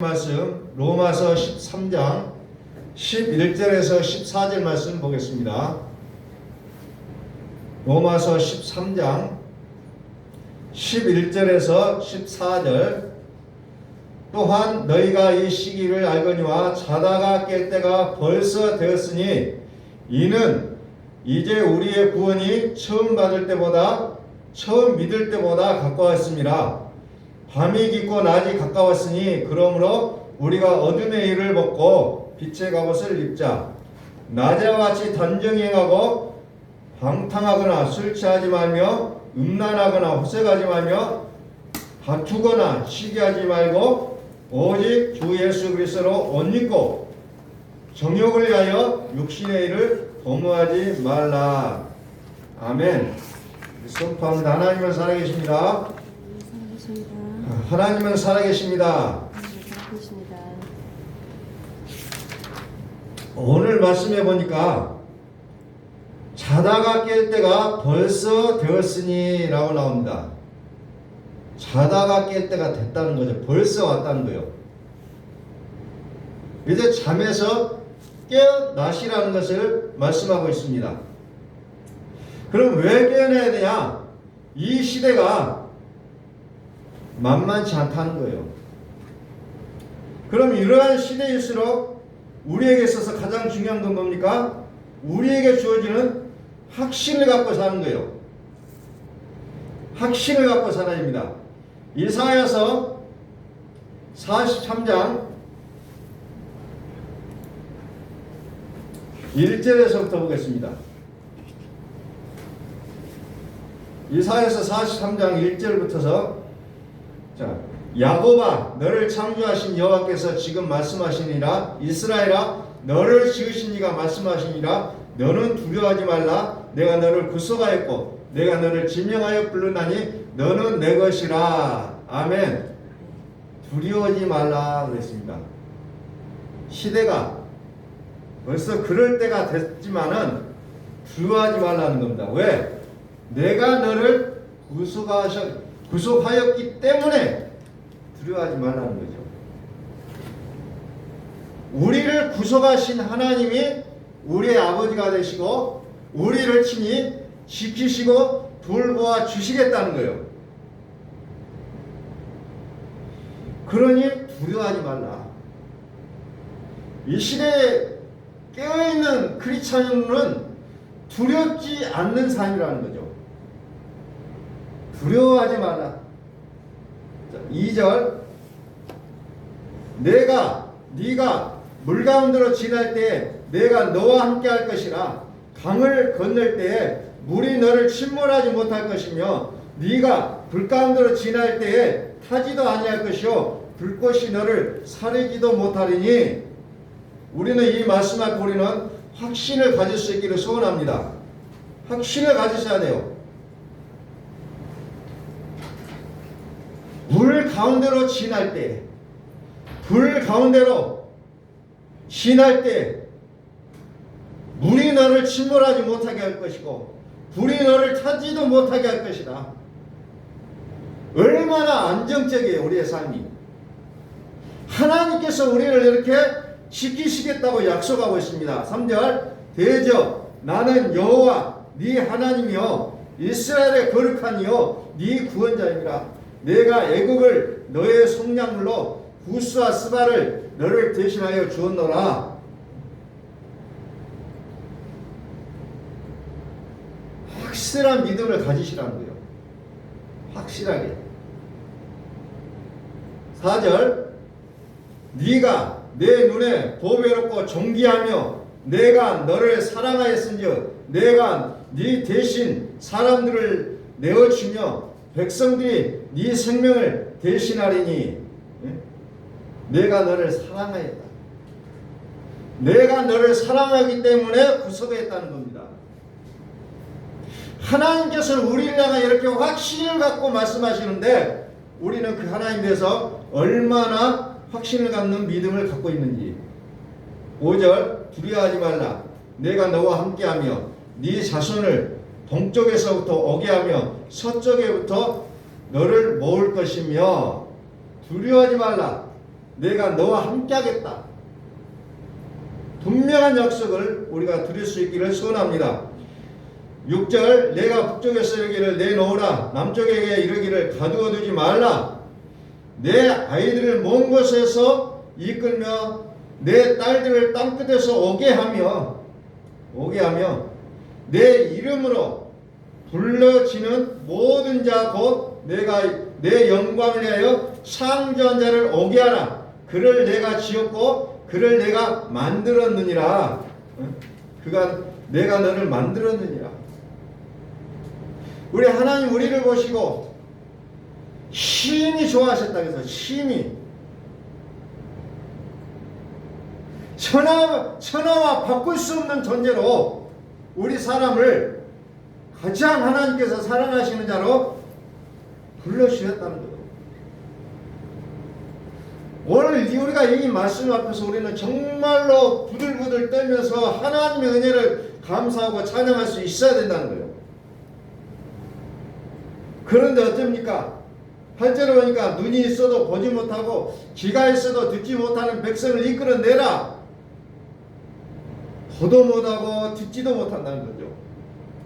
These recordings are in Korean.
말씀 로마서 13장 11절에서 14절 말씀 보겠습니다. 로마서 13장 11절에서 14절. 또한 너희가 이 시기를 알거니와 자다가 깰 때가 벌써 되었으니 이는 이제 우리의 구원이 처음 믿을 때보다 가까웠습니다. 밤이 깊고 낮이 가까웠으니 그러므로 우리가 어둠의 일을 벗고 빛의 갑옷을 입자. 낮에와 같이 단정히 행하고 방탕하거나 술 취하지 말며 음란하거나 호색하지 말며 다투거나 시기하지 말고 오직 주 예수 그리스도로 옷 입고 정욕을 위하여 육신의 일을 도모하지 말라. 아멘. 선포합니다. 하나님은 살아계십니다. 하나님은 살아계십니다. 오늘 말씀해 보니까 자다가 깰 때가 벌써 되었으니 라고 나옵니다. 자다가 깰 때가 됐다는 거죠. 벌써 왔다는 거예요. 이제 잠에서 깨어나시라는 것을 말씀하고 있습니다. 그럼 왜 깨어나야 되냐? 이 시대가 만만치 않다는 거예요. 그럼 이러한 시대일수록 우리에게 있어서 가장 중요한 건 뭡니까? 우리에게 주어지는 확신을 갖고 사는 거예요. 확신을 갖고 살아야 합니다. 이사야서 43장 1절에서부터 보겠습니다. 이사야서 43장 1절부터서 자, 야곱아 너를 창조하신 여호와께서 지금 말씀하시니라. 이스라엘아 너를 지으신 이가 말씀하시니라. 너는 두려워하지 말라. 내가 너를 구속하였고 내가 너를 지명하여 부르나니 너는 내 것이라. 아멘. 두려워하지 말라 그랬습니다. 시대가 벌써 그럴 때가 됐지만은 두려워하지 말라는 겁니다. 왜? 내가 너를 구속하였기 때문에 두려워하지 말라는 거죠. 우리를 구속하신 하나님이 우리의 아버지가 되시고 우리를 친히 지키시고 돌보아 주시겠다는 거예요. 그러니 두려워하지 말라. 이 시대에 깨어있는 크리스찬은 두렵지 않는 삶이라는 거죠. 두려워하지 말라. 2절 네가 물 가운데로 지날 때에 내가 너와 함께 할 것이라. 강을 건널 때에 물이 너를 침몰하지 못할 것이며 네가 불 가운데로 지날 때에 타지도 아니할 것이요 불꽃이 너를 사르지도 못하리니. 우리는 이 말씀 앞에 우리는 확신을 가질 수 있기를 소원합니다. 확신을 가지셔야 돼요. 물 가운데로 지날 때, 불 가운데로 지날 때 물이 너를 침몰하지 못하게 할 것이고 불이 너를 타지도 못하게 할 것이다. 얼마나 안정적이에요, 우리의 삶이. 하나님께서 우리를 이렇게 지키시겠다고 약속하고 있습니다. 3절 대저 나는 여호와 네 하나님이요 이스라엘의 거룩한 이요 네 구원자입니다. 내가 애굽을 너의 속량물로 구스와 스바를 너를 대신하여 주었노라. 확실한 믿음을 가지시라는 거예요. 확실하게. 4절 네가 내 눈에 보배롭고 존귀하며 내가 너를 사랑하였은즉 내가 네 대신 사람들을 내어주며 백성들이 네 생명을 대신하리니. 내가 너를 사랑하였다. 내가 너를 사랑하기 때문에 구속했다는 겁니다. 하나님께서는 우리를 향해 이렇게 확신을 갖고 말씀하시는데 우리는 그 하나님에 대해서 얼마나 확신을 갖는 믿음을 갖고 있는지. 5절 두려워하지 말라. 내가 너와 함께하며 네 자손을 동쪽에서부터 오게 하며 서쪽에부터 너를 모을 것이며. 두려워하지 말라. 내가 너와 함께 하겠다. 분명한 약속을 우리가 드릴 수 있기를 소원합니다. 6절 내가 북쪽에서 이르기를 내놓으라 남쪽에게 이르기를 가두어 두지 말라. 내 아이들을 먼 곳에서 이끌며 내 딸들을 땅끝에서 오게 하며 내 이름으로 불러지는 모든 자 곧 내가 내 영광을 위하여 창조한 자를 오게 하라. 그를 내가 지었고 그를 내가 만들었느니라. 그가 내가 너를 만들었느니라. 우리 하나님 우리를 보시고 심히 좋아하셨다. 그래서 심히 천하와 바꿀 수 없는 존재로 우리 사람을 가장 하나님께서 사랑하시는 자로 불러주셨다는 거예요. 오늘 우리가 이 말씀 앞에서 우리는 정말로 부들부들 떨면서 하나님의 은혜를 감사하고 찬양할 수 있어야 된다는 거예요. 그런데 어쩝니까? 8절에 보니까 눈이 있어도 보지 못하고 귀가 있어도 듣지 못하는 백성을 이끌어내라. 보도 못하고 듣지도 못한다는 거죠.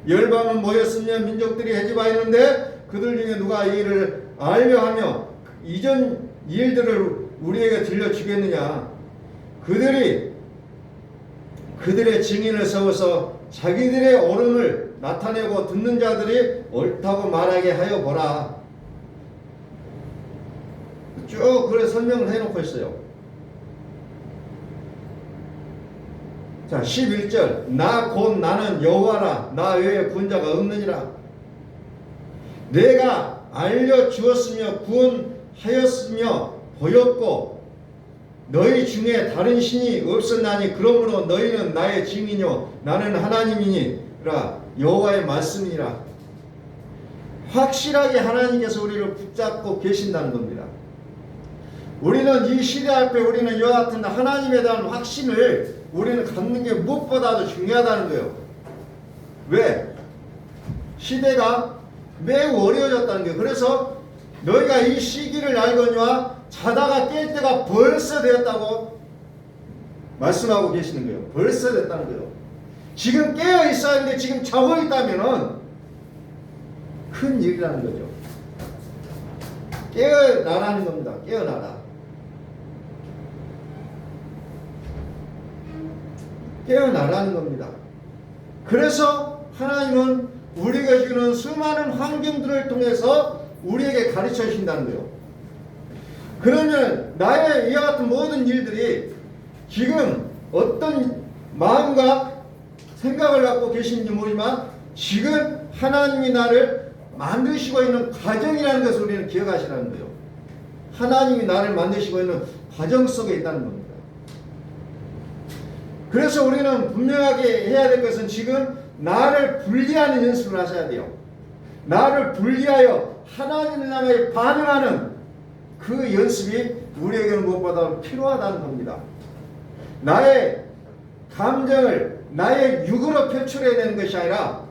열방은 모였으며 민족들이 해집하였는데 그들 중에 누가 이 일을 알려 하며 이전 일들을 우리에게 들려주겠느냐. 그들의 증인을 세워서 자기들의 옳음을 나타내고 듣는 자들이 옳다고 말하게 하여 보라. 쭉 그래 설명을 해놓고 있어요. 자 11절 나 곧 나는 여호와라 나 외에 구원자가 없느니라. 내가 알려주었으며 구원하였으며 보였고 너희 중에 다른 신이 없었나니 그러므로 너희는 나의 증인이요 나는 하나님이니라. 여호와의 말씀이니라. 확실하게 하나님께서 우리를 붙잡고 계신다는 겁니다. 우리는 이 시대 앞에 우리는 이와 같은 하나님에 대한 확신을 우리는 갖는 게 무엇보다도 중요하다는 거예요. 왜? 시대가 매우 어려워졌다는 거예요. 그래서 너희가 이 시기를 알거니와 자다가 깰 때가 벌써 되었다고 말씀하고 계시는 거예요. 벌써 됐다는 거예요. 지금 깨어 있어야 하는데 지금 자고 있다면은 큰 일이라는 거죠. 깨어나라는 겁니다. 깨어나라. 깨어나라는 겁니다. 그래서 하나님은 우리에게 주는 수많은 환경들을 통해서 우리에게 가르쳐 주신다는 거예요. 그러면 나의 이와 같은 모든 일들이 지금 어떤 마음과 생각을 갖고 계신지 모르지만 지금 하나님이 나를 만드시고 있는 과정이라는 것을 우리는 기억하시라는 거예요. 하나님이 나를 만드시고 있는 과정 속에 있다는 겁니다. 그래서 우리는 분명하게 해야 될 것은 지금 나를 분리하는 연습을 하셔야 돼요. 나를 분리하여 하나님의 나라에 반응하는 그 연습이 우리에게는 무엇보다 필요하다는 겁니다. 나의 감정을 나의 육으로 표출해내는 것이 아니라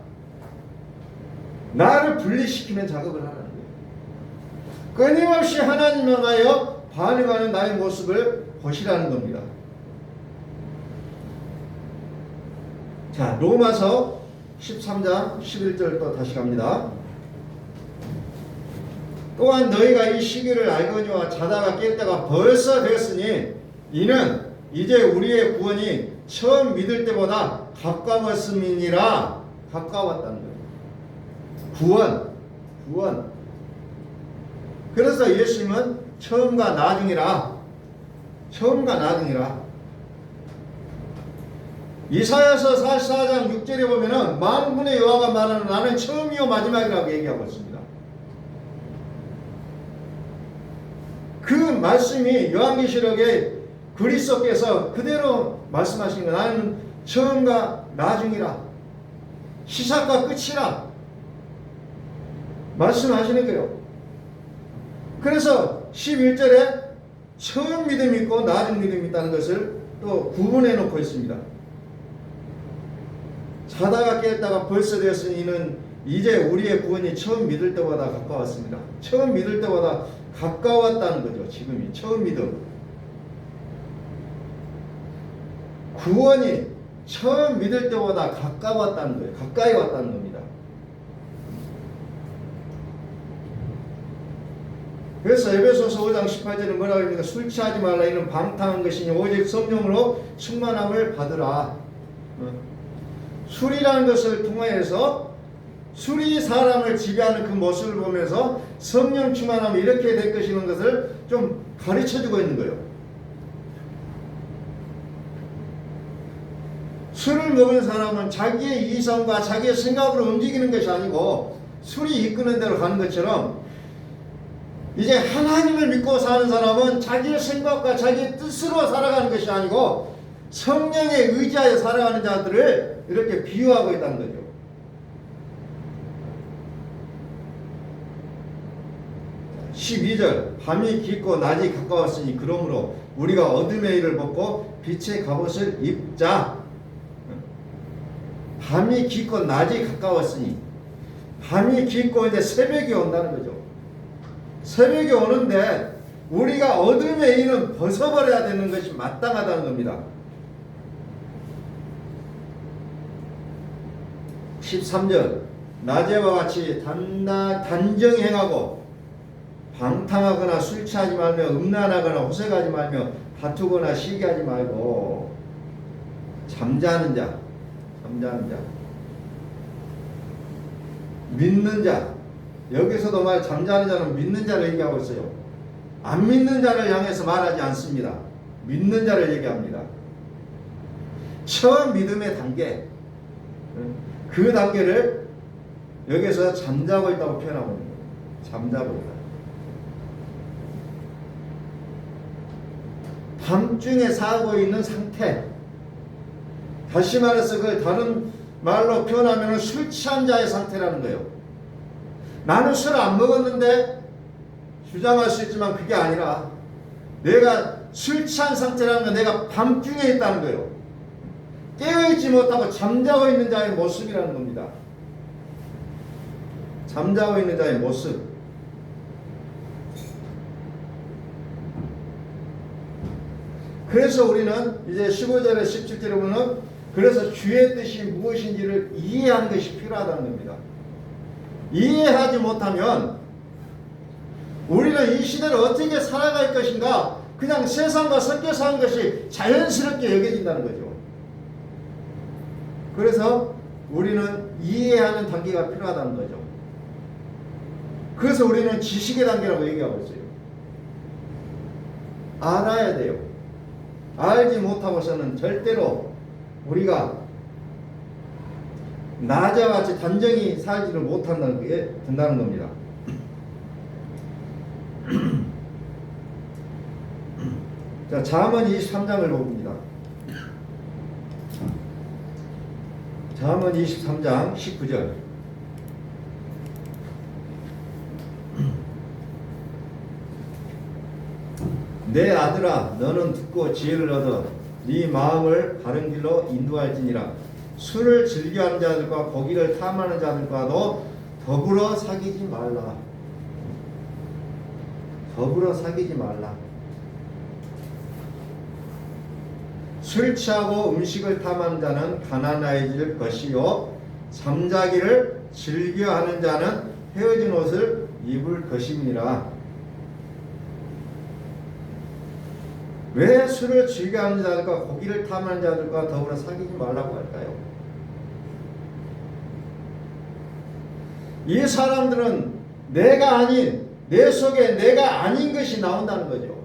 나를 분리시키는 작업을 하라는 거예요. 끊임없이 하나님을 향하여 반응하는 나의 모습을 보시라는 겁니다. 자, 로마서 13장 11절 또 다시 갑니다. 또한 너희가 이 시기를 알거니와 자다가 깰 때가 벌써 되었으니 이는 이제 우리의 구원이 처음 믿을 때보다 가까웠음이니라. 가까웠다는 거예요. 구원. 그래서 예수님은 처음과 나중이라. 이사야서 44장 6절에 보면은 만군의 여호와가 말하는 나는 처음이요 마지막이라고 얘기하고 있습니다. 그 말씀이 요한계시록의 그리스도께서 그대로 말씀하신 거. 나는 처음과 나중이라. 시작과 끝이라. 말씀하시는 거예요. 그래서 11절에 처음 믿음이 있고 나중 믿음이 있다는 것을 또 구분해 놓고 있습니다. 자다가 깼다가 벌써 되었으니 이는 이제 우리의 구원이 처음 믿을 때보다 가까웠습니다. 처음 믿을 때보다 가까웠다는 거죠. 지금이 처음 믿음. 구원이 처음 믿을 때보다 가까웠다는 거예요. 가까이 왔다는 겁니다. 그래서 에베소서 5장 18절에 뭐라고 합니까? 술 취하지 말라. 이는 방탕한 것이니 오직 성령으로 충만함을 받으라. 술이라는 것을 통하여서 술이 사람을 지배하는 그 모습을 보면서 성령 충만함이 이렇게 될 것이라는 것을 좀 가르쳐주고 있는 거예요. 술을 먹은 사람은 자기의 이성과 자기의 생각으로 움직이는 것이 아니고 술이 이끄는 대로 가는 것처럼 이제 하나님을 믿고 사는 사람은 자기의 생각과 자기의 뜻으로 살아가는 것이 아니고 성령에 의지하여 살아가는 자들을 이렇게 비유하고 있다는 거죠. (12절) 밤이 깊고 낮이 가까웠으니 그러므로 우리가 어둠의 일을 벗고 빛의 갑옷을 입자. 밤이 깊고 낮이 가까웠으니, 밤이 깊고 이제 새벽이 온다는 거죠. 새벽이 오는데 우리가 어둠의 일은 벗어버려야 되는 것이 마땅하다는 겁니다. 13절 낮에와 같이 단정히 행하고 방탕하거나 술 취하지 말며 음란하거나 호색하지 말며 다투거나 시기하지 말고 잠자는 자, 믿는 자, 여기서도 말 잠자는 자는 믿는 자를 얘기하고 있어요. 안 믿는 자를 향해서 말하지 않습니다. 믿는 자를 얘기합니다. 처음 믿음의 단계, 그 단계를 여기서 잠자고 있다고 표현하고 있는 거예요. 잠자고 있다. 밤중에 살고 있는 상태. 다시 말해서 그걸 다른 말로 표현하면 술 취한 자의 상태라는 거예요. 나는 술 안 먹었는데 주장할 수 있지만 그게 아니라 내가 술 취한 상태라는 건 내가 밤중에 있다는 거예요. 깨어있지 못하고 잠자고 있는 자의 모습이라는 겁니다. 잠자고 있는 자의 모습. 그래서 우리는 이제 15절에 17절에 보면 그래서 주의 뜻이 무엇인지를 이해하는 것이 필요하다는 겁니다. 이해하지 못하면 우리는 이 시대를 어떻게 살아갈 것인가 그냥 세상과 섞여 사는 것이 자연스럽게 여겨진다는 거죠. 그래서 우리는 이해하는 단계가 필요하다는 거죠. 그래서 우리는 지식의 단계라고 얘기하고 있어요. 알아야 돼요. 알지 못하고서는 절대로 우리가 낮과 같이 단정히 살지를 못한다는 게 된다는 겁니다. 자, 잠언 23장을 봅니다. 잠언 23장 19절. 내 아들아 너는 듣고 지혜를 얻어 네 마음을 바른 길로 인도할지니라. 술을 즐겨하는 자들과 고기를 탐하는 자들과도 더불어 사귀지 말라. 더불어 사귀지 말라. 술 취하고 음식을 탐하는 자는 가난해질 것이요 잠자기를 즐겨하는 자는 헤어진 옷을 입을 것임이니라. 왜 술을 즐겨하는 자들과 고기를 탐하는 자들과 더불어 사귀지 말라고 할까요? 이 사람들은 내가 아닌, 내 속에 내가 아닌 것이 나온다는 거죠.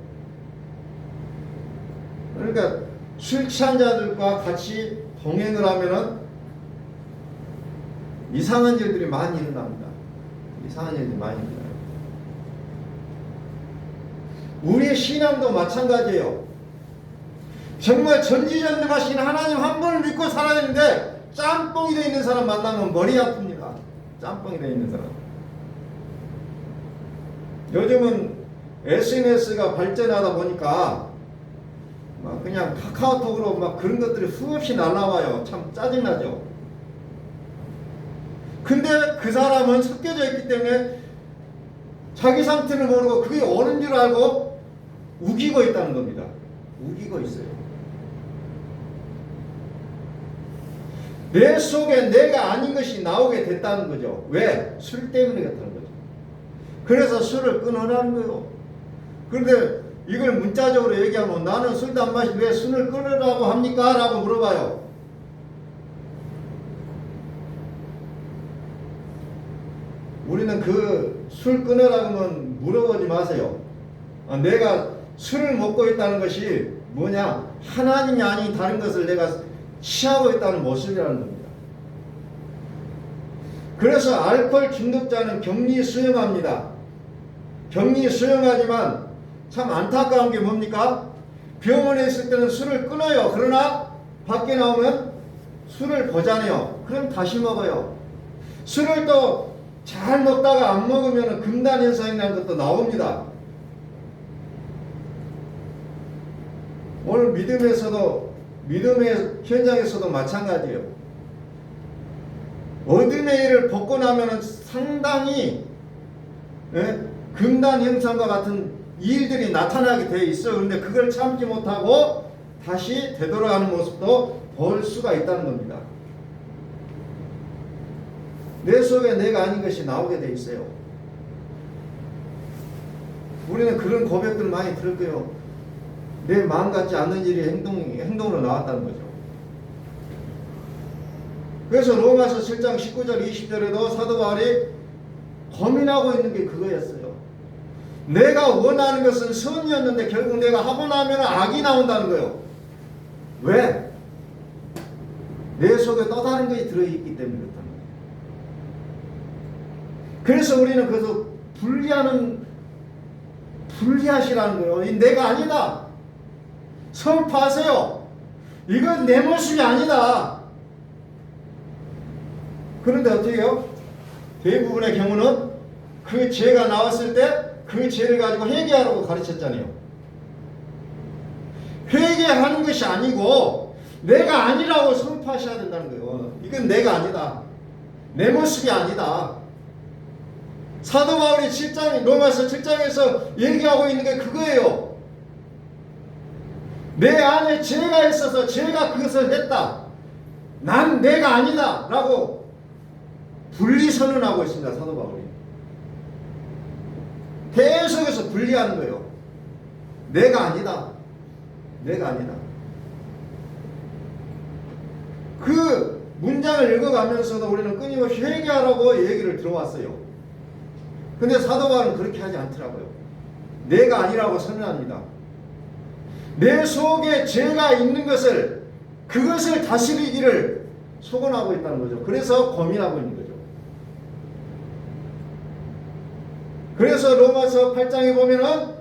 그러니까 술 취한 자들과 같이 동행을 하면은 이상한 일들이 많이 일어납니다. 이상한 일들이 많이 일어나요. 우리의 신앙도 마찬가지예요. 정말 전지전능하신 하나님 한 분을 믿고 살아야 되는데 짬뽕이 되어 있는 사람 만나면 머리 아픕니다. 짬뽕이 되어 있는 사람. 요즘은 SNS가 발전하다 보니까 막 그냥 카카오톡으로 막 그런 것들이 수없이 날라와요. 참 짜증나죠. 근데 그 사람은 섞여져 있기 때문에 자기 상태를 모르고 그게 옳은 줄 알고 우기고 있다는 겁니다. 우기고 있어요. 내 속에 내가 아닌 것이 나오게 됐다는 거죠. 왜? 술 때문에 그렇다는 거죠. 그래서 술을 끊으라는 거예요. 그런데 이걸 문자적으로 얘기하면 나는 술도 안 마시고 왜 술을 끊으라고 합니까? 라고 물어봐요. 우리는 그 술 끊으라고 하면 물어보지 마세요. 내가 술을 먹고 있다는 것이 뭐냐? 하나님이 아닌 다른 것을 내가 취하고 있다는 모습이라는 겁니다. 그래서 알코올 중독자는 격리 수용합니다. 격리 수용하지만 참 안타까운 게 뭡니까? 병원에 있을 때는 술을 끊어요. 그러나 밖에 나오면 술을 보잖아요. 그럼 다시 먹어요. 술을 또 잘 먹다가 안 먹으면 금단 현상이라는 것도 나옵니다. 오늘 믿음의 현장에서도 마찬가지예요. 어둠의 일을 벗고 나면 상당히 금단 현상과 같은 일들이 나타나게 되어 있어요. 그런데 그걸 참지 못하고 다시 되돌아가는 모습도 볼 수가 있다는 겁니다. 내 속에 내가 아닌 것이 나오게 돼 있어요. 우리는 그런 고백들 많이 들을 거예요. 내 마음 같지 않는 일이 행동으로 나왔다는 거죠. 그래서 로마서 7장 19절 20절에도 사도 바울이 고민하고 있는 게 그거였어요. 내가 원하는 것은 선이었는데 결국 내가 하고 나면 악이 나온다는 거예요. 왜? 내 속에 또 다른 것이 들어있기 때문에 그렇다는 거예요. 그래서 우리는 그래서 분리하시라는 거예요. 이 내가 아니다. 선포하세요. 이건 내 모습이 아니다. 그런데 어떻게 해요? 대부분의 경우는 그 죄가 나왔을 때 그 죄를 가지고 회개하라고 가르쳤잖아요. 회개하는 것이 아니고 내가 아니라고 선포하셔야 된다는 거예요. 이건 내가 아니다. 내 모습이 아니다. 사도 바울이 로마서 7장에서 얘기하고 있는 게 그거예요. 내 안에 죄가 있어서 죄가 그것을 했다. 난 내가 아니다. 라고 분리선언하고 있습니다. 사도 바울이. 계속해서 분리하는 거예요. 내가 아니다. 내가 아니다. 그 문장을 읽어가면서도 우리는 끊임없이 회개하라고 얘기를 들어왔어요. 근데 사도 바울은 그렇게 하지 않더라고요. 내가 아니라고 선언합니다. 내 속에 죄가 있는 것을 그것을 다스리기를 소원하고 있다는 거죠. 그래서 고민하고 있는 거죠. 그래서 로마서 8장에 보면은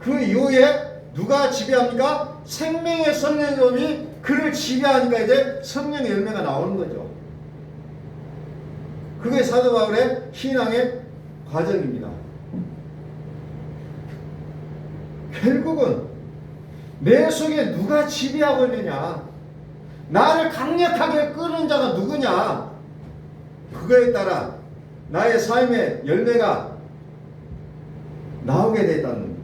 그 이후에 누가 지배합니까? 생명의 성령님이 그를 지배하니까 이제 성령의 열매가 나오는 거죠. 그게 사도 바울의 신앙의 과정입니다. 결국은 내 속에 누가 지배하고 있느냐, 나를 강력하게 끄는 자가 누구냐, 그거에 따라 나의 삶의 열매가 나오게 됐다는 겁니다.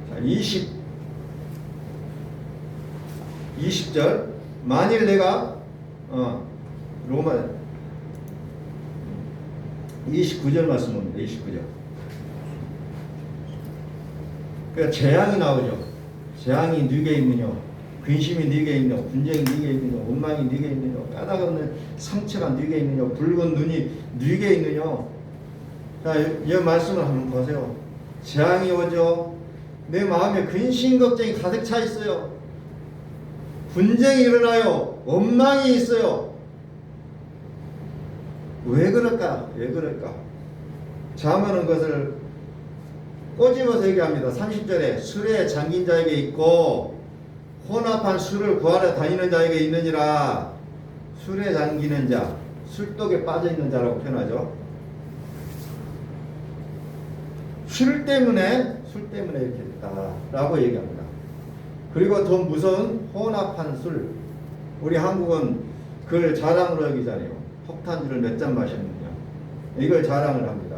자, 20절 만일 내가 로마 29절 말씀입니다. 29절. 그러니까 재앙이 나오죠. 재앙이 네게 있느냐, 근심이 네게 있느냐, 분쟁이 네게 있느냐, 원망이 네게 있느냐, 까닭없는 상처가 네게 있느냐, 붉은 눈이 네게 있느냐. 자, 이 말씀을 한번 보세요. 재앙이 오죠. 내 마음에 근심 걱정이 가득 차 있어요. 분쟁이 일어나요. 원망이 있어요. 왜 그럴까? 왜 그럴까? 자문은 것을 꼬집어서 얘기합니다. 30절에 술에 잠긴 자에게 있고 혼합한 술을 구하러 다니는 자에게 있느니라. 술에 잠기는 자, 술독에 빠져있는 자라고 표현하죠. 술 때문에 이렇게 됐다라고 얘기합니다. 그리고 더 무서운 혼합한 술. 우리 한국은 그걸 자랑으로 여기잖아요. 폭탄주를 몇 잔 마셨느냐. 이걸 자랑을 합니다.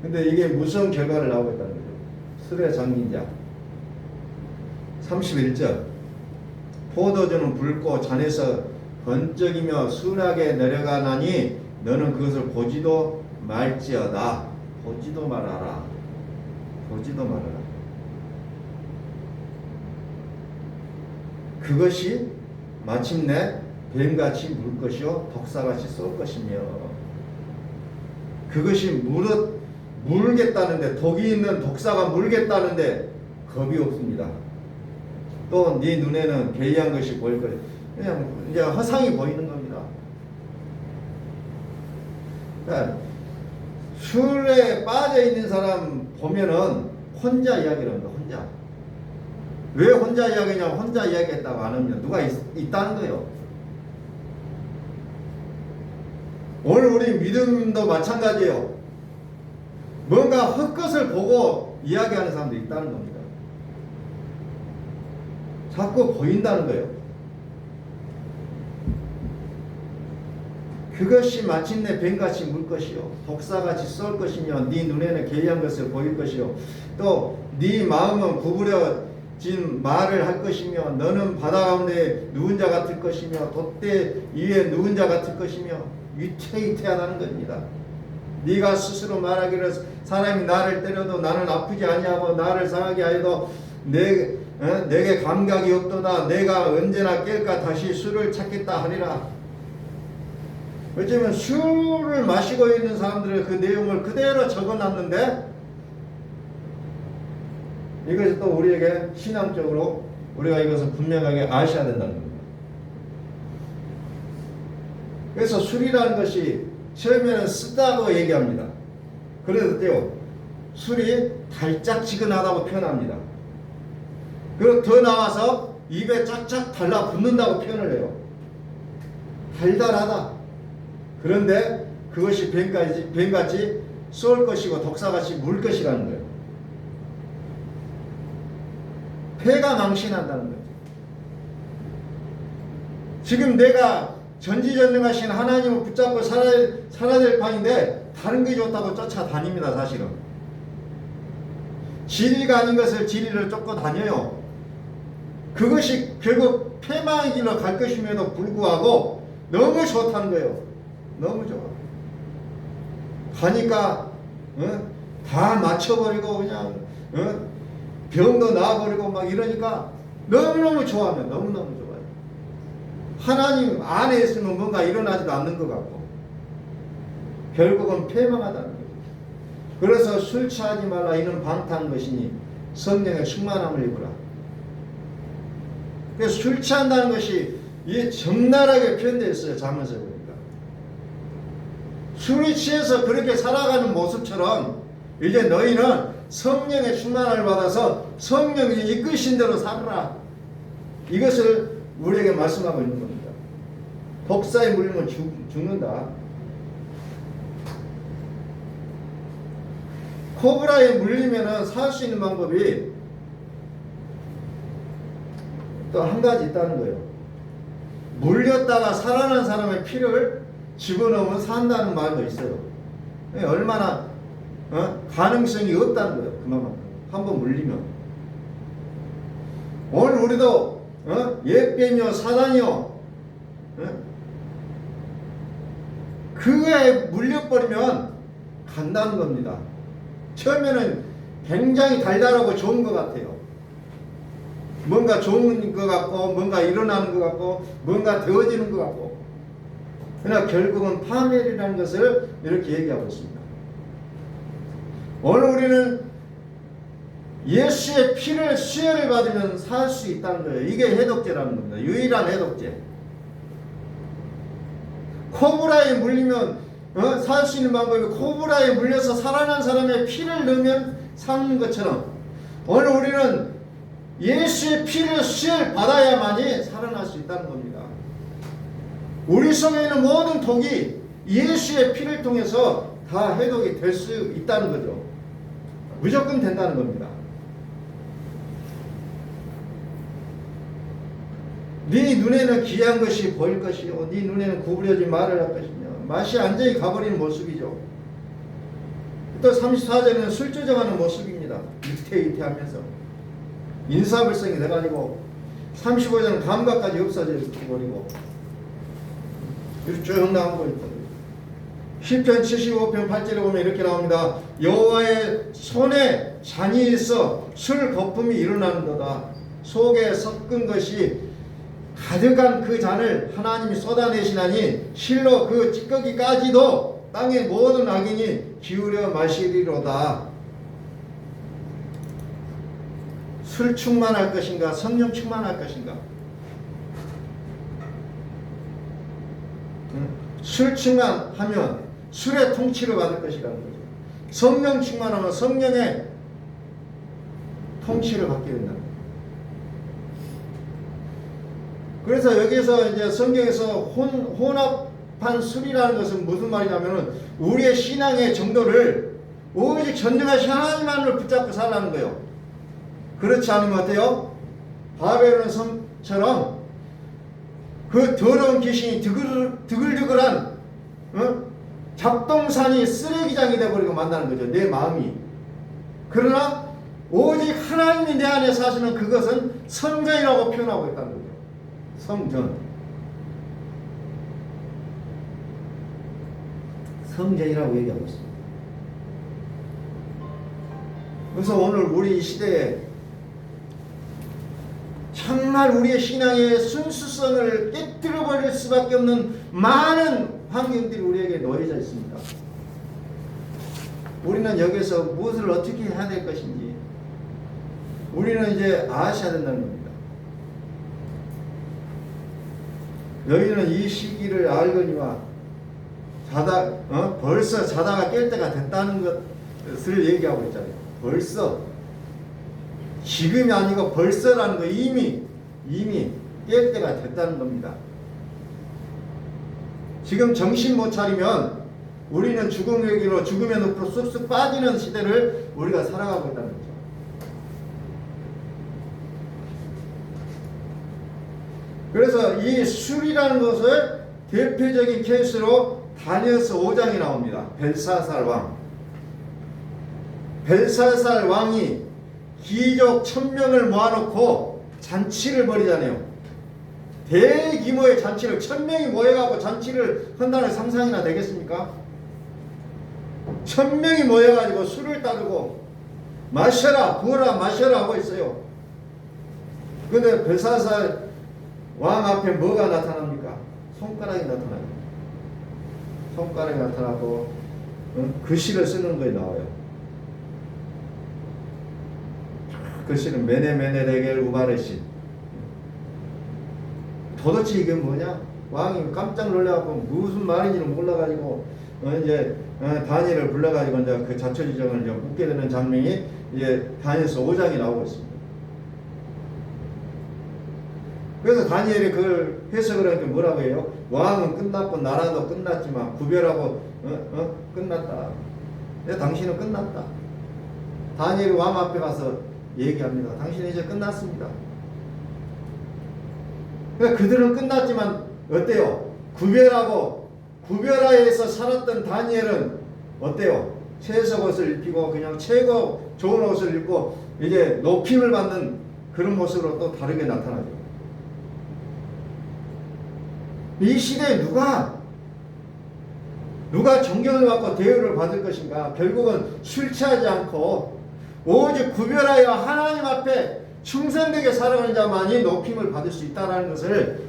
근데 이게 무서운 결과를 나오고 있다는 거죠. 술에 잠긴 자. 31절. 포도주는 붉고 잔에서 번쩍이며 순하게 내려가나니 너는 그것을 보지도 말지어다. 보지도 말아라. 보지도 말아라. 그것이 마침내 뱀같이 물 것이요 독사같이 쏠 것이며, 그것이 물겠다는데, 독이 있는 독사가 물겠다는데 겁이 없습니다. 또 네 눈에는 괴이한 것이 보일 것이요. 그냥 이제 허상이 보이는 겁니다. 그러니까 술에 빠져 있는 사람 보면은 혼자 이야기를 합니다. 혼자. 왜 혼자 이야기냐면, 혼자 이야기했다고 안 하면 누가 있다는 거예요. 오늘 우리 믿음도 마찬가지예요. 뭔가 헛것을 보고 이야기하는 사람도 있다는 겁니다. 자꾸 보인다는 거예요. 그것이 마침내 뱀같이 물 것이요 독사같이 쏠 것이며 네 눈에는 괴이한 것을 보일 것이요 또 네 마음은 구부려진 말을 할 것이며 너는 바다 가운데 누운 자 같을 것이며 돛대 위에 누운 자 같을 것이며 위태위태하다는 겁니다. 네가 스스로 말하기를 사람이 나를 때려도 나는 아프지 아니하고 나를 상하게 하여도 내게 감각이 없도다. 내가 언제나 깰까 다시 술을 찾겠다 하리라. 어쩌면 술을 마시고 있는 사람들의 그 내용을 그대로 적어놨는데, 이것이 또 우리에게 신앙적으로 우리가 이것을 분명하게 아셔야 된다는 겁니다. 그래서 술이라는 것이 처음에는 쓰다고 얘기합니다. 그래도요, 술이 달짝지근하다고 표현합니다. 그리고 더 나와서 입에 쫙쫙 달라붙는다고 표현을 해요. 달달하다. 그런데 그것이 뱀같이 쏠 것이고 독사같이 물 것이라는 거예요. 폐가 망신한다는 거죠. 지금 내가 전지전능하신 하나님을 붙잡고 살아야 될 판인데 다른 게 좋다고 쫓아다닙니다. 사실은 진리가 아닌 것을 진리를 쫓고 다녀요. 그것이 결국 폐망의 길로 갈 것임에도 불구하고 너무 좋다는 거예요. 너무 좋아. 가니까 다 맞춰버리고 그냥 병도 나아버리고 막 이러니까 너무너무 좋아하면 너무너무 좋아요. 하나님 안에 있으면 뭔가 일어나지도 않는 것 같고 결국은 패망하다는 거죠. 그래서 술 취하지 말라 이는 방탕한 것이니 성령의 충만함을 입으라. 그래서 술 취한다는 것이 이게 적나라하게 표현되어 있어요. 잠언서 보니까 술이 취해서 그렇게 살아가는 모습처럼 이제 너희는 성령의 충만함을 받아서 성령이 이끄신 대로 살아라. 이것을 우리에게 말씀하고 있는 겁니다. 독사에 물리면 죽는다. 코브라에 물리면 살 수 있는 방법이 또 한 가지 있다는 거예요. 물렸다가 살아난 사람의 피를 집어넣으면 산다는 말도 있어요. 얼마나 가능성이 없다는 거예요. 그만큼 한번 물리면. 오늘 우리도 옛뱀이요 사단이요 그거에 물려버리면 간다는 겁니다. 처음에는 굉장히 달달하고 좋은 것 같아요. 뭔가 좋은 것 같고 뭔가 일어나는 것 같고 뭔가 되어지는 것 같고, 그러나 결국은 파멸이라는 것을 이렇게 얘기하고 있습니다. 오늘 우리는 예수의 피를 수혈을 받으면 살 수 있다는 거예요. 이게 해독제라는 겁니다. 유일한 해독제. 코브라에 물리면 살 수 있는 방법이 코브라에 물려서 살아난 사람의 피를 넣으면 사는 것처럼 오늘 우리는 예수의 피를 수혈 받아야만이 살아날 수 있다는 겁니다. 우리 속에 있는 모든 독이 예수의 피를 통해서 다 해독이 될 수 있다는 거죠. 무조건 된다는 겁니다. 네 눈에는 귀한 것이 보일 것이요 네 눈에는 구부려진 말을 할 것이며, 맛이 완전히 가버리는 모습이죠. 또 34절에는 술주정하는 모습입니다. 위태위태하면서 인사불성이 돼가지고 35장 감각까지 없어져 버리고 이렇게 쭉 나온 거예요. 시편 75편 8절에 보면 이렇게 나옵니다. 여호와의 손에 잔이 있어 술 거품이 일어나는도다. 속에 섞은 것이 가득한 그 잔을 하나님이 쏟아내시나니 실로 그 찌꺼기까지도 땅의 모든 악인이 기울여 마시리로다. 술 충만할 것인가 성령 충만할 것인가? 술 충만하면 술의 통치를 받을 것이라는 거죠. 성령 충만하면 성령의 통치를 받게 된다는 거죠. 그래서 여기서 이제 성경에서 혼합한 술이라는 것은 무슨 말이냐면은 우리의 신앙의 정도를 오직 전능하신 하나님만을 붙잡고 살라는 거예요. 그렇지 않으면 어때요? 바벨론 성처럼 그 더러운 귀신이 드글드글한 잡동산이 쓰레기장이 되어버리고 만나는 거죠. 내 마음이. 그러나 오직 하나님이 내 안에 사시는 그것은 성전이라고 표현하고 있다는 거죠. 성전. 성전이라고 얘기하고 있습니다. 그래서 오늘 우리 이 시대에 정말 우리의 신앙의 순수성을 깨뜨려버릴 수밖에 없는 많은 환경들이 우리에게 놓여져 있습니다. 우리는 여기서 무엇을 어떻게 해야 될 것인지 우리는 이제 아셔야 된다는 겁니다. 너희는 이 시기를 알거니와 벌써 자다가 깰 때가 됐다는 것을 얘기하고 있잖아요. 벌써 지금이 아니고 벌써라는 거 이미 깰 때가 됐다는 겁니다. 지금 정신 못 차리면 우리는 죽음의 길로 죽음의 늪으로 쑥쑥 빠지는 시대를 우리가 살아가고 있다는 거죠. 그래서 이 술이라는 것을 대표적인 케이스로 다니엘서 5장이 나옵니다. 벨사살 왕. 벨사살 왕이 귀족 1000명을 모아놓고 잔치를 벌이잖아요. 대규모의 잔치를 1000명이 모여가고 잔치를 한다는 상상이나 되겠습니까? 1000명이 모여가지고 술을 따르고 마셔라 부어라 마셔라 하고 있어요. 근데 벨사살 왕 앞에 뭐가 나타납니까? 손가락이 나타나요. 손가락이 나타나고 글씨를 쓰는 거에 나와요. 글씨는 메네메네데겔 우바레신. 도대체 이게 뭐냐? 왕이 깜짝 놀라갖고 무슨 말인지는 몰라가지고 이제 다니엘을 불러가지고 이제 그 자초지정을 이제 묻게 되는 장면이 이제 다니엘서 5장이 나오고 있습니다. 그래서 다니엘이 그걸 해석을 하니까 뭐라고 해요? 왕은 끝났고 나라도 끝났지만 구별하고 끝났다. 당신은 끝났다. 다니엘이 왕 앞에 가서 얘기합니다. 당신은 이제 끝났습니다. 그러니까 그들은 끝났지만 어때요? 구별하에서 살았던 다니엘은 어때요? 채색 옷을 입히고 그냥 최고 좋은 옷을 입고 이제 높임을 받는 그런 모습으로 또 다르게 나타나죠. 이 시대에 누가 존경을 받고 대우를 받을 것인가? 결국은 술 취하지 않고 오직 구별하여 하나님 앞에 충성되게 살아가는 자만이 높임을 받을 수 있다는 것을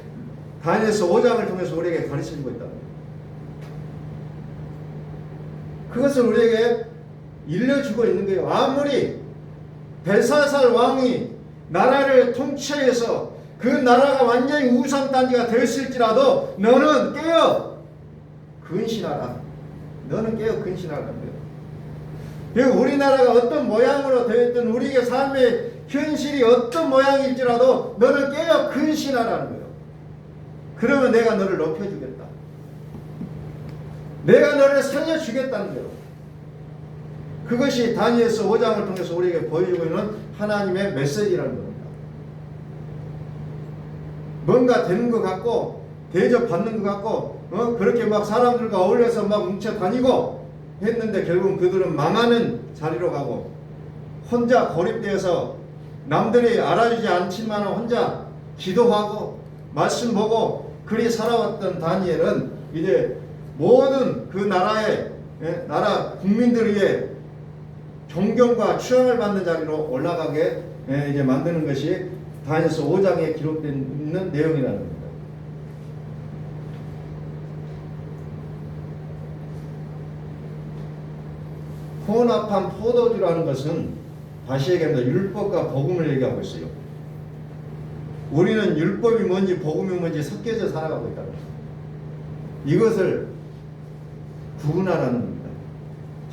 다니엘서 5장을 통해서 우리에게 가르쳐주고 있다. 그것을 우리에게 일러주고 있는 거예요. 아무리 벨사살 왕이 나라를 통치해서 그 나라가 완전히 우상단지가 되었을지라도 너는 깨어 근신하라. 너는 깨어 근신하라는 거예요. 그리고 우리나라가 어떤 모양으로 되었든 우리의 삶의 현실이 어떤 모양일지라도 너는 깨어 근신하라는 거예요. 그러면 내가 너를 높여주겠다. 내가 너를 살려주겠다는 거예요. 그것이 다니엘서 5장을 통해서 우리에게 보여주고 있는 하나님의 메시지라는 겁니다. 뭔가 되는 것 같고 대접받는 것 같고 그렇게 막 사람들과 어울려서 막 뭉쳐 다니고 했는데 결국은 그들은 망하는 자리로 가고 혼자 고립되어서 남들이 알아주지 않지만 혼자 기도하고 말씀 보고 그리 살아왔던 다니엘은 이제 모든 그 나라의 나라 국민들 위해 존경과 추앙을 받는 자리로 올라가게 이제 만드는 것이 다니엘서 5장에 기록된 있는 내용이라는 겁니다. 혼합한 포도주라는 것은 다시 얘기합니다. 율법과 복음을 얘기하고 있어요. 우리는 율법이 뭔지 복음이 뭔지 섞여져 살아가고 있다는 겁니다. 이것을 구분하라는 겁니다.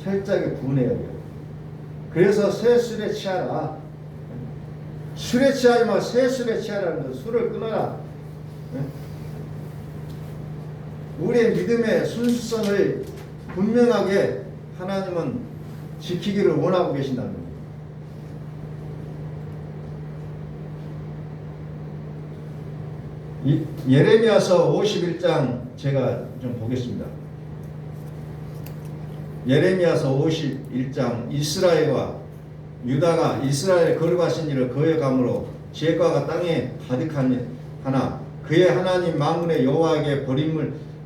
철저하게 구분해야 돼요. 그래서 새 술에 취하라. 술에 취하지 마. 새 술에 취하라는 거. 술을 끊어라. 우리의 믿음의 순수성을 분명하게 하나님은 지키기를 원하고 계신다는 겁니다. 예레미야서 51장 제가 좀 보겠습니다. 예레미야서 51장 이스라엘과 유다가 이스라엘에 거룩하신 일을 거역함으로 죄과가 땅에 가득하나 그의 하나님 만군의 여호와에게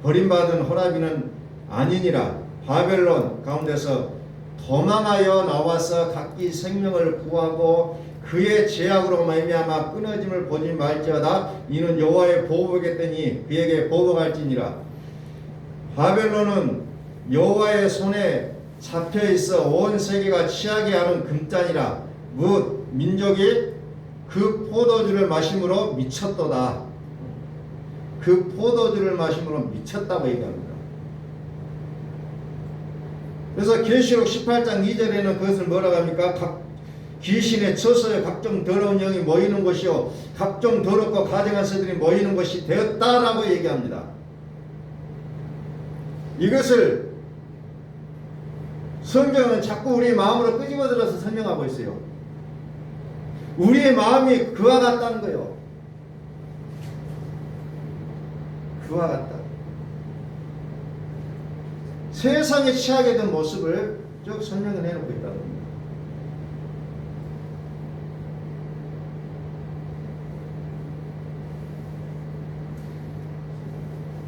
버림받은 호라비는 아니니라. 바벨론 가운데서 도망하여 나와서 각기 생명을 구하고 그의 죄악으로 말미암아 끊어짐을 보지 말지어다. 이는 여호와의 보복이겠더니 그에게 보복할지니라. 바벨론은 여호와의 손에 잡혀 있어 온 세계가 취하게 하는 금잔이라. 뭇 민족이 그 포도주를 마심으로 미쳤도다. 그 포도주를 마심으로 미쳤다고 얘기합니다. 그래서 계시록 18장 2절에는 그것을 뭐라고 합니까? 귀신에 쳐서 각종 더러운 영이 모이는 것이요 각종 더럽고 가증한 새들이 모이는 것이 되었다라고 얘기합니다. 이것을 성경은 자꾸 우리의 마음으로 끄집어들어서 설명하고 있어요. 우리의 마음이 그와 같다는 거예요. 그와 같다. 세상에 취하게 된 모습을 쭉 설명을 해놓고 있다는 겁니다.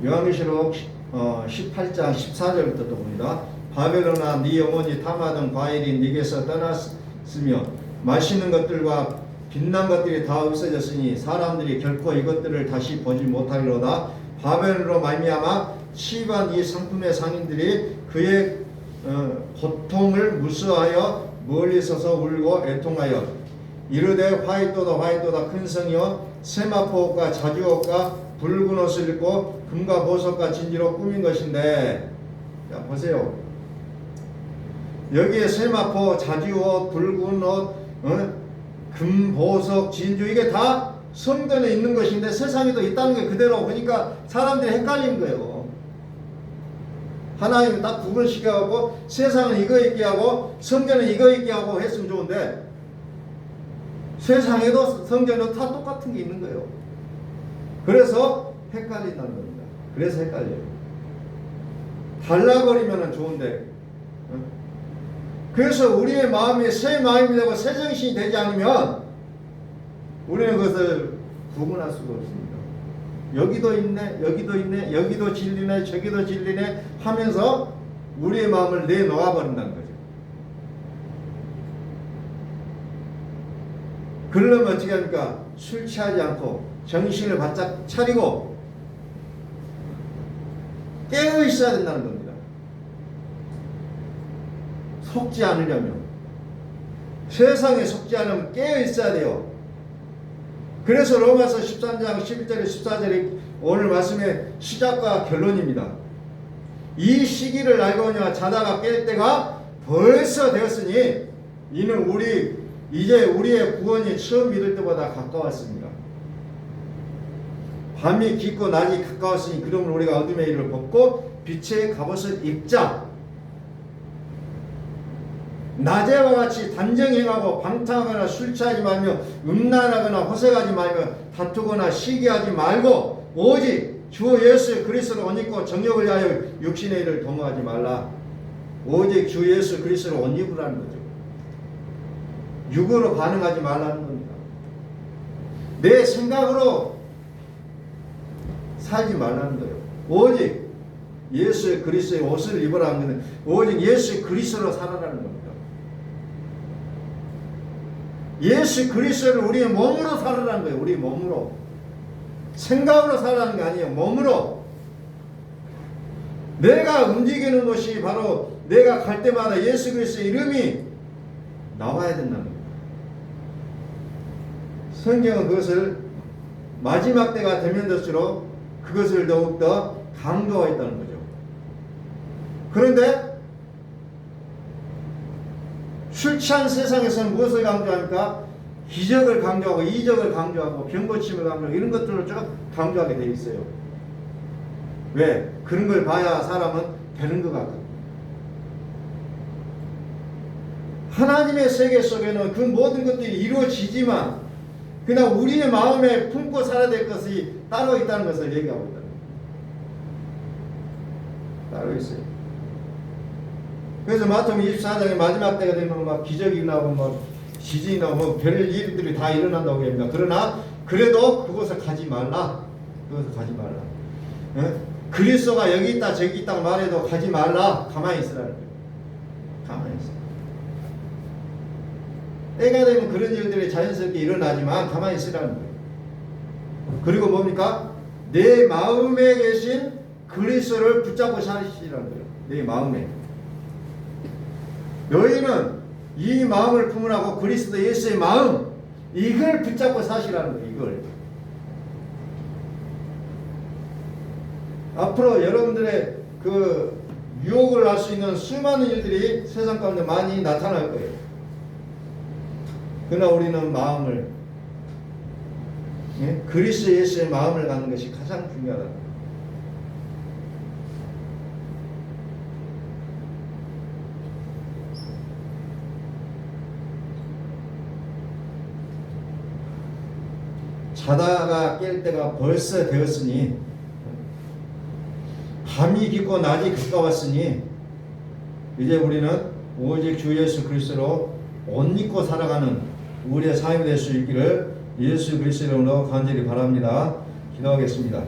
요한계시록 18장 14절부터 또 봅니다. 바벨론아 네 영혼이 탐하던 과일이 네게서 떠났으며 맛있는 것들과 빛난 것들이 다 없어졌으니 사람들이 결코 이것들을 다시 보지 못하리로다. 바벨론으로 말미암아 취입한 이 상품의 상인들이 그의 고통을 무수하여 멀리 서서 울고 애통하여 이르되 화이토다 큰 성이여 세마포 옷과 자주옷과 붉은 옷을 입고 금과 보석과 진주로 꾸민 것인데, 자 보세요. 여기에 세마포, 자주옷, 붉은 옷, 금, 보석, 진주 이게 다 성전에 있는 것인데 세상에도 있다는 게 그대로 보니까 사람들이 헷갈린 거예요. 하나님은 딱 구분시켜갖고 세상은 이거 있게 하고 성전은 이거 있게 하고 했으면 좋은데 세상에도 성전에도 다 똑같은 게 있는 거예요. 그래서 헷갈린다는 겁니다. 그래서 헷갈려요. 달라버리면 좋은데 그래서 우리의 마음이 새 마음이 되고 새 정신이 되지 않으면 우리는 그것을 구분할 수가 없습니다. 여기도 있네, 여기도 있네, 여기도 진리네, 저기도 진리네 하면서 우리의 마음을 내놓아 버린다는 거죠. 그러려면 어떻게 합니까? 술 취하지 않고 정신을 바짝 차리고 깨어 있어야 된다는 겁니다. 속지 않으려면 세상에 속지 않으면 깨어 있어야 돼요. 그래서 로마서 13장 11절에 14절이 오늘 말씀의 시작과 결론입니다. 이 시기를 알거니와 자다가 깰 때가 벌써 되었으니 이는 이제 우리의 구원이 처음 믿을 때보다 가까웠습니다. 밤이 깊고 낮이 가까웠으니 그러므로 우리가 어둠의 일을 벗고 빛의 갑옷을 입자. 낮에와 같이 단정행하고 방탕하거나 술 취하지 말며 음란하거나 호색하지 말며 다투거나 시기하지 말고 오직 주 예수 그리스도를 옷 입고 정욕을 위하여 육신의 일을 도모하지 말라. 오직 주 예수 그리스도를 옷 입으라는 거죠. 육으로 반응하지 말라는 겁니다. 내 생각으로 살지 말라는 거예요. 오직 예수의 그리스도의 옷을 입으라는 것은 오직 예수의 그리스도로 살아라는 겁니다. 예수 그리스도를 우리의 몸으로 살아라는 거예요. 우리 몸으로. 생각으로 살아라는 게 아니에요. 몸으로. 내가 움직이는 것이 바로 내가 갈 때마다 예수 그리스도의 이름이 나와야 된다는 겁니다. 성경은 그것을 마지막 때가 되면 될수록 그것을 더욱더 강조하였다는 거죠. 그런데 술 취한 세상에서는 무엇을 강조합니까? 기적을 강조하고 이적을 강조하고 병고침을 강조하고 이런 것들을 쭉 강조하게 되어 있어요. 왜? 그런 걸 봐야 사람은 되는 것 같거든요. 하나님의 세계 속에는 그 모든 것들이 이루어지지만 그냥 우리의 마음에 품고 살아야 될 것이 따로 있다는 것을 얘기하고 있다. 따로 있어요. 그래서 마태복음 24장의 마지막 때가 되면 막 기적이 나고 막 지진이 나고 뭐 별 일들이 다 일어난다고 합니다. 그러나 그래도 그곳에 가지 말라. 그곳에 가지 말라. 예? 그리스도가 여기 있다 저기 있다고 말해도 가지 말라. 가만히 있으라는 거예요. 가만히 있어. 때가 되면 그런 일들이 자연스럽게 일어나지만 가만히 있으라는 거예요. 그리고 뭡니까? 내 마음에 계신 그리스도를 붙잡고 사시라는 거예요. 내 마음에. 너희는 이 마음을 품으라고 그리스도 예수의 마음 이걸 붙잡고 사시라는 거예요. 이걸. 앞으로 여러분들의 그 유혹을 할 수 있는 수많은 일들이 세상 가운데 많이 나타날 거예요. 그러나 우리는 마음을 그리스도 예수의 마음을 갖는 것이 가장 중요하다. 자다가 깰 때가 벌써 되었으니 밤이 깊고 낮이 가까웠으니 이제 우리는 오직 주 예수 그리스도로 옷 입고 살아가는 우리의 삶이 될 수 있기를 예수 그리스도 이름으로 간절히 바랍니다. 기도하겠습니다.